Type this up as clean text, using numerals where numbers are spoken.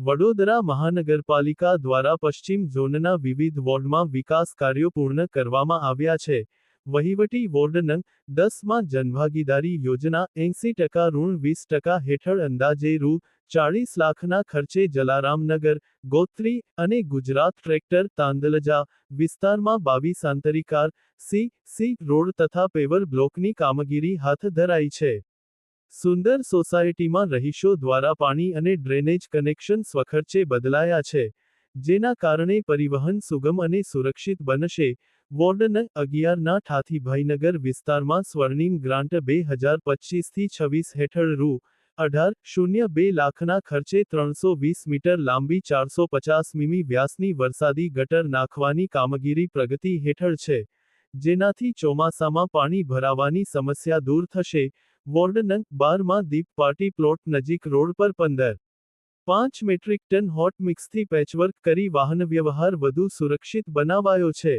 વડોદરા મહાનગરપાલિકા દ્વારા પશ્ચિમ ઝોનના વિવિધ વોર્ડમાં વિકાસ કાર્યો પૂર્ણ કરવામાં આવ્યા છે. વહીવટી વોર્ડ નં. 10માં જનભાગીદારી યોજના 80% ઋણ 20% હેઠળ અંદાજે રૂ. 40 લાખના ખર્ચે જલારામનગર, ગોત્રી અને ગુજરાત ટ્રેક્ટર તાંદલજા વિસ્તારમાં 22 આંતરિકાર સી રોડ તથા પેવર બ્લોકની કામગીરી હાથ ધરાઈ છે. સુંદર સોસાયટીમાં રહીશો દ્વારા પાણી અને ડ્રેનેજ કનેક્શન સ્વખર્ચે બદલાયા છે, જેના કારણે પરિવહન સુગમ અને સુરક્ષિત બનશે. વોર્ડ નં. 11ના ઠાથીભાઈનગર વિસ્તારમાં સ્વર્ણિમ ગ્રાન્ટ 2025થી 26 હેઠળ રૂ. 18.02 લાખના ખર્ચે 320 મીટર લાંબી 450 મીમી વ્યાસની વરસાદી ગટર નાખવાની કામગીરી પ્રગતિ હેઠળ છે, જેનાથી ચોમાસામાં પાણી ભરાવાની સમસ્યા દૂર થશે. વોર્ડ નં. 12માં દીપ પાર્ટી પ્લોટ નજીક રોડ પર 15.5 મેટ્રિક ટન હોટ મિક્સથી પેચવર્ક કરી વાહનવ્યવહાર વધુ સુરક્ષિત બનાવાયો છે.